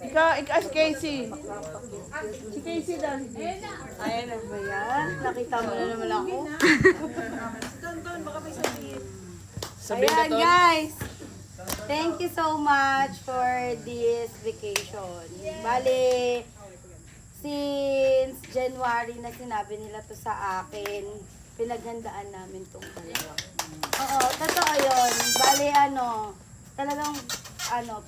Ikaw si Casey. Si Casey daw. Ayan na ba yan? Nakita mo na naman ako. Ayan guys, thank you so much for this vacation. Bale, since January na sinabi nila to sa akin, pinaghandaan namin tong dalawa. Oo, totoo yun. Bale, talagang,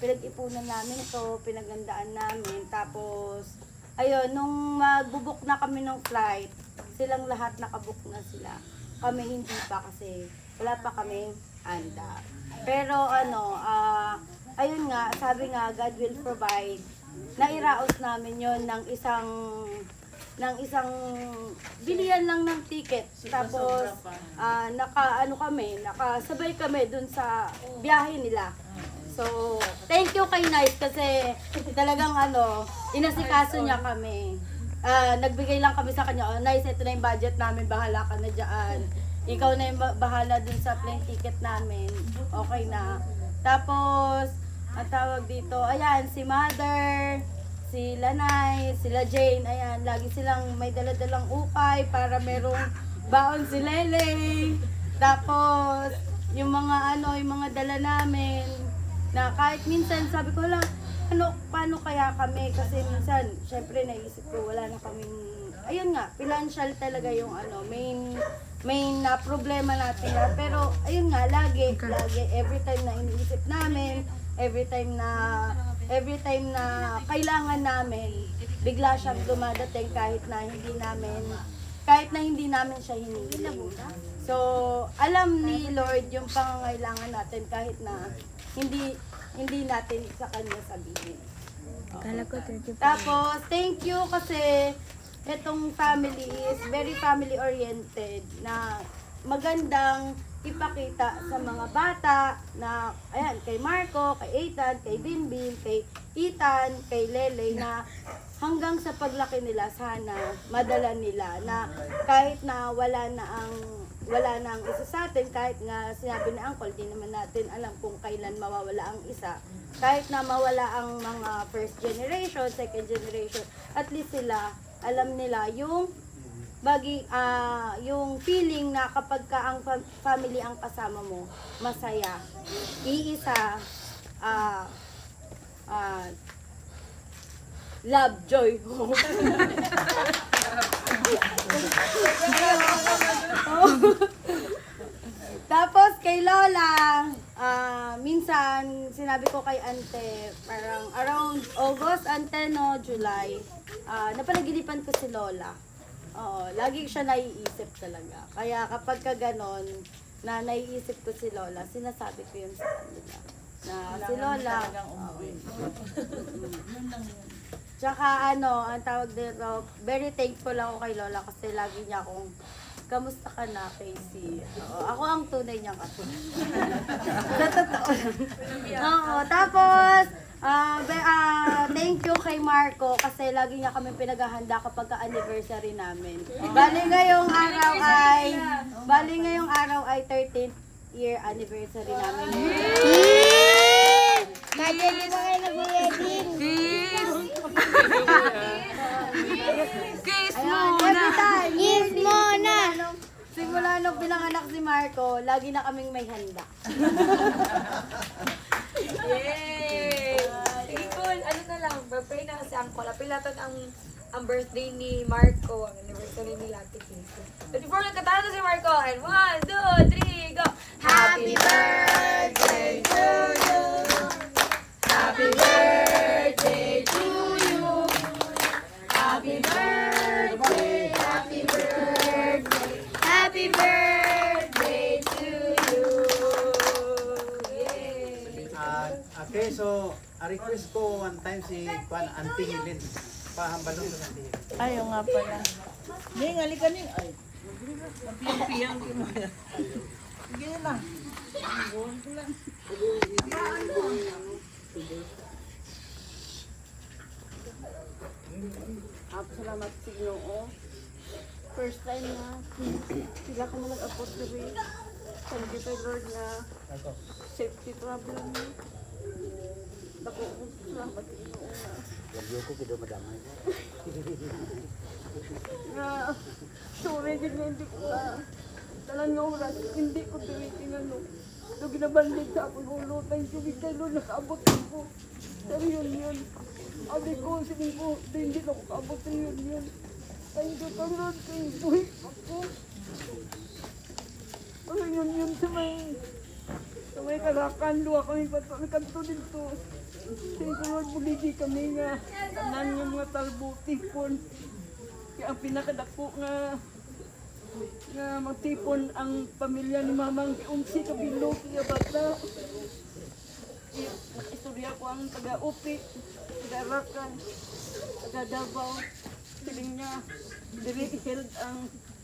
pinag-ipunan namin to, pinaghandaan namin. Tapos, ayun, nung magbubuk na kami ng flight, silang lahat nakabook na sila. Kami hindi pa kasi wala pa kaming anda. Pero ayun nga, sabi nga, God will provide. Nairaos namin yon ng isang bilihan lang ng ticket. Tapos, nakasabay kami dun sa biyahe nila. So, thank you kay Nice kasi talagang inasikaso niya kami. Nagbigay lang kami sa kanya, Nice, ito na yung budget namin, bahala ka na dyan. Ikaw na yung bahala dun sa plane ticket namin. Okay na. Tapos, ang tawag dito, ayan, si Mother, si Lanay, sila Jane, ayan, lagi silang may daladalang ukay para merong baon si Lele. Tapos, yung mga dala namin, na kahit minsan sabi ko lang, paano kaya kami? Kasi minsan, syempre naisip ko, wala na kaming, ayun nga, financial talaga yung main na problema natin na. Pero, ayun nga, lagi, every time na iniisip namin, every time na kailangan namin, bigla siyang dumadating kahit na hindi namin siya hinihiling. So, alam ni Lord yung pangangailangan natin kahit na hindi natin sa kanya sabihin. Okay. Tapos, thank you kasi itong family is very family oriented na magandang ipakita sa mga bata na, ayan, kay Marco, kay Ethan, kay Bimbim, kay Ethan, kay Lele, na hanggang sa paglaki nila, sana madala nila na kahit na wala na ang isa sa atin, kahit nga sinabi ni Uncle, di naman natin alam kung kailan mawawala ang isa. Kahit na mawala ang mga first generation, second generation, at least sila, alam nila yung yung feeling na kapag ka ang family ang kasama mo, masaya. Iisa, love, joy. Tapos kay Lola, minsan sinabi ko kay Ante, parang around August, Ante, no, July, napanaginipan ko si Lola. Oo, lagi siya naiisip talaga. Kaya kapag ka ganon, na naiisip ko si Lola, sinasabi ko yun sa kanila. Na si Lola, tsaka ang tawag dito, very thankful ako kay Lola kasi lagi niya akong, kamusta ka na, Casey? Ako ang tunay niyang katulad. Sa totoo lang. Oo, tapos, thank you kay Marco kasi lagi niya kami pinaghahanda kapag ka-anniversary namin. Bali ngayong araw ay 13th year anniversary namin. Kaya di ba kayo nag-wedding? Kiss muna! Kiss muna! Simula nung pinanganak si Marco, lagi na kaming may handa. Yay! Sige, cool. Ano na lang, birthday na kasi Uncle. Apilatan ang birthday ni Marco, ang anniversary ni Ate Casey. But before nagkatalo si Marco, and 1, 2, 3, go! Happy birthday to you! birthday to you. Yay! Okay, so, request ko one time si Auntie Helen. Pahambalong sa Auntie Helen. Ayaw nga pala. Ning, halika ning. Ay, napiyang-piyang ko mo yan. Sige na. Salamat sa Ginoo. First time na sila ka man nag-apot diri. Thank you kay Lord na safety problem mo. Dako ko salamat sa Ginoo na. Wag ko kido madamay. Na sorry din na hindi ko na talang nga oras, hindi ko tuwitin ano. Nung ginabandig sa akong ulo, thank you kay Lord, nakaabot ko sa reunion. Abi ko, sabihin ko, hindi na ako kaabot sa reunion. Thank you kay Lord, kay buhay ako. Reunion sa may Karakan, luwa kami kanto dito. Thank you Lord, buligi kami nga. Tanan yung mga talbo, tipon. Kaya ang pinakadako nga magtipon ang pamilya ni Mamang Unsi Kabilo, kaya bata. Istorya ko ang taga-Upi, taga-Arakan, taga-Davao. Siling niya,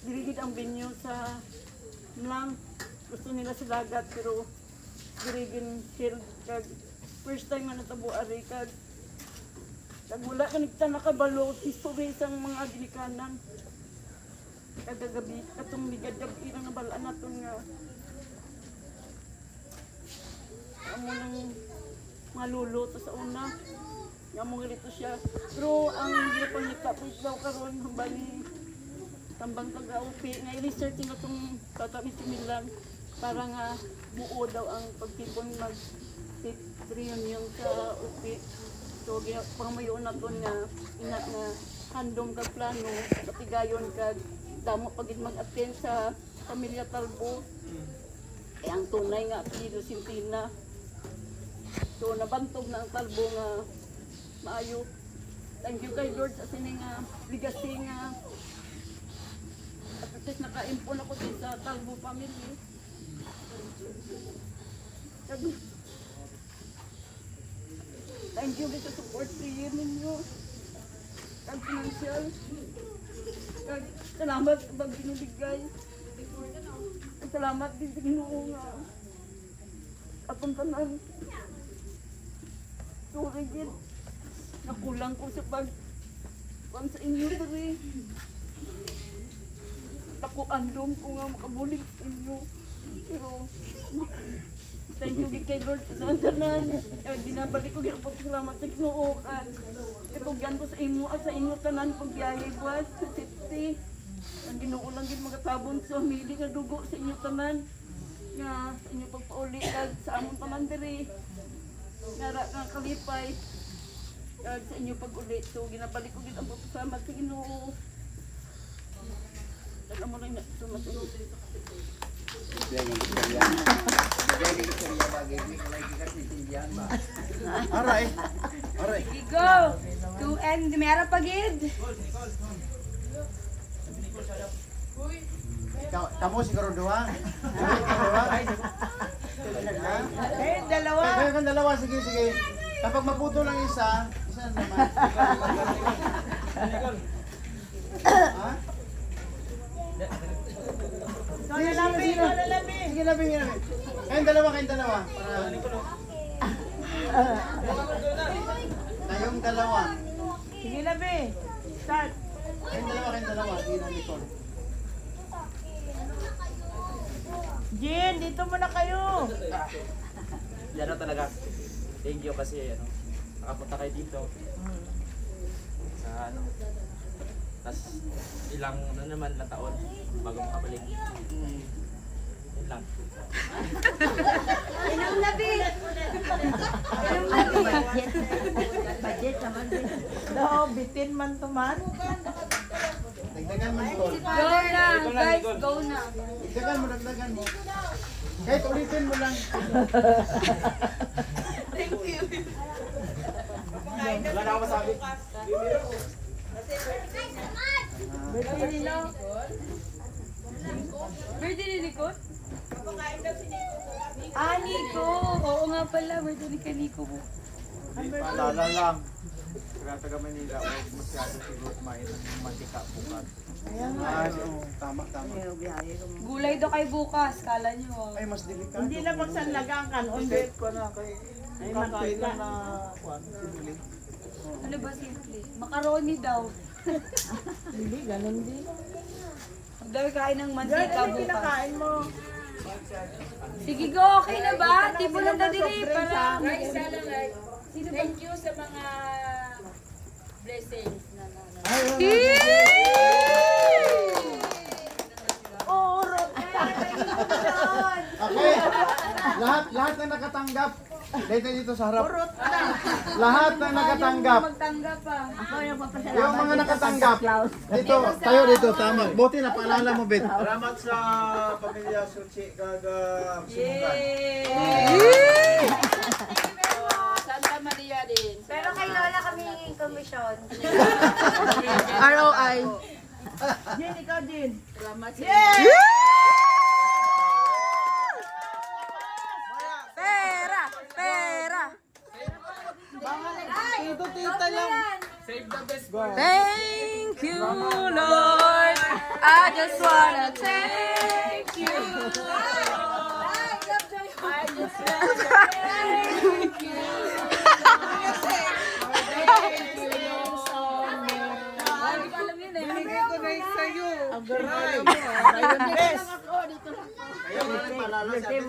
dirigid ang venue sa Mlang. Gusto nila sa dagat pero dirigin held kag first time nga natabo ari kag wala ka nagta nakabalo history sang mga ginikanan. Kagagabi, katong ligad-gabi lang nabalaan natin nga amo ng mga luluto sa una nga mo ganito siya. Pero ang ginapangita po daw karon bali tambang taga-Upi nga i-research nga itong tatami similan para nga buo daw ang pagtipon reunion sa Upi. So pangmayon naton nga ina nga handom kag plano katigayon kag damo pagid mag-attend sa pamilya Talbo. Eh ang tunay nga apelyido Sintina. So nabantog na ang Talbo nga maayo. Thank you kay Lord sa sining legacy nga at least nakaimpon ako din sa Talbo family. Thank you sa support prayer ninyo. Kag financial. Kag salamat sa pag binibigay. At salamat din sa Ginoo nga atong tanan. Sorry gid. Nakulang ko sa sa inyo diri. Ako andom ko nga makabulig sa inyo. Pero thank you kay Lord sa tanan. Dinabalik ko gyud pag salamat sa Ginoo kan. Itugyan ko sa inyo tanan pagbiyahe buwas sa city. Ang Ginoo lang gid magatabon sa mili nga dugo sa inyo tanan. Nga sa inyo pagpauli kag sa among tanan diri. Nga kalipay kag sa inyo pag-uli. So ginabalik ko gid ang pagpasalamat sa Ginoo. Alam mo lang na sumasunod. Aray. Aray. Go! To end, mera pagid. Kamu siguro dua. Eh, dalawa. Kayo kan dalawa, sige, sige. Kapag maputo lang isa naman. Ha? Sige, labi. Sige, labi. Kayong dalawa. Para... Kayong dalawa. Sige na, be. Start. Kayong dalawa. Sige na, Nicole. Jen, dito muna kayo. Yan na talaga. Thank you kasi nakapunta kayo dito. Sa tas ilang naman na taon bago makabalik. Yun lang. Inom na, be. Budget naman din. No, bitin man to man. Dagdagan mo, Nicole. Go na, guys, go na. Dagdagan mo. Kahit ulitin mo lang. Wala na ako masabi. Birthday nila. Birthday ni Nico? Ah, Nico. Oo nga pala, birthday ni Nico po. Paalala lang. Kaya taga Manila, huwag masyado siguro kumain ng mantika bukas. Tama. Gulay daw kay bukas, kala nyo. Ay, mas delikado. Hindi na magsanlagang kanon. Hindi ko na kay Ay, kakain mantika. na kuwan, simple. Ano ba simple? Macaroni daw. Hindi, ganun din. Huwag daw kain ng George, mantika ano bukas. kinakain mo? Sige go, okay na ba? Tipo lang na dili para... Guys, sana like, thank you sa mga blessings na Okay. Lahat na nakatanggap. Dito sa harap. Lahat na nakatanggap. Magtanggap pa. Yung mga nakatanggap. Dito, tayo dito, tama. Buti na paalala mo, Bet. Salamat sa pamilya Suchi Gaga Sunugan. Santa Maria din. Pero kay Lola kami hinging komisyon. ROI. Jin, ikaw din. Salamat sa Tito-tita lang. Save the best go. Thank you, Lord. I just wanna thank you. Binigay ko na yung sa'yo. Agoray. Ayun, best. Kaya mga paalala sa atin.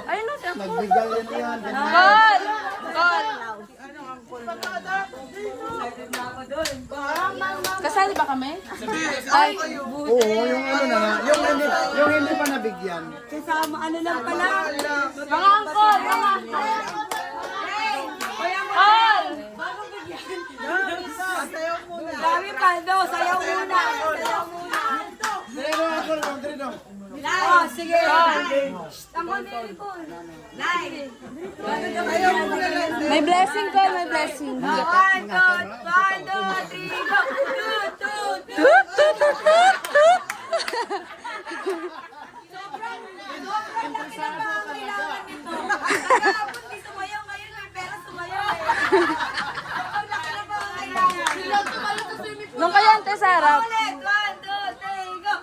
Ayun na siya. Nagbigay yan. Call! Call! Kasali ba kami? Ay, Oo, yung ano na nga. Yung hindi pa nabigyan. kasama ano lang pala. Mga angkol! Mga Call! Dami pa, no? Sayaw muna. Sayaw muna. Dito ako, dito. Oh, sige. Tama na yun, Call. May blessing ko, may blessing. 1, 2, 3, go! Toot, toot, toot, toot, toot. Sobrang laki na ba ang kailangan nito? Kahapon di sumayaw, ngayon may pera sumayaw eh. Sobrang laki na ba ang kailangan? Sila tumayo sa swimming pool. Nung kaya ante sa harap. Ulit, 1, 2, 3, go!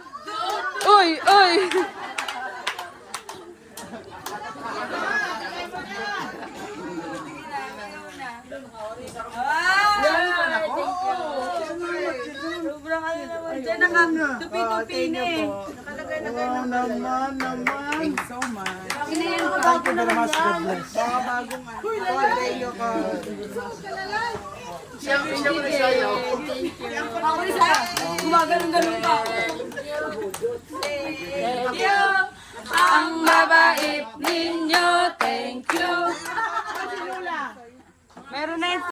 Uy, uy! Sobrang ano naman dyan, naka-tupi-tupi na eh. Nakalagay na kayo. Oh, naman. Thanks so much. Kinayan ko Thank you very much. God bless. Baka bagong ano. Thank you ka. Ako rin sa'yo, gumaganon-ganon pa. Thank you. Ang mabait ninyo, thank you. Meron na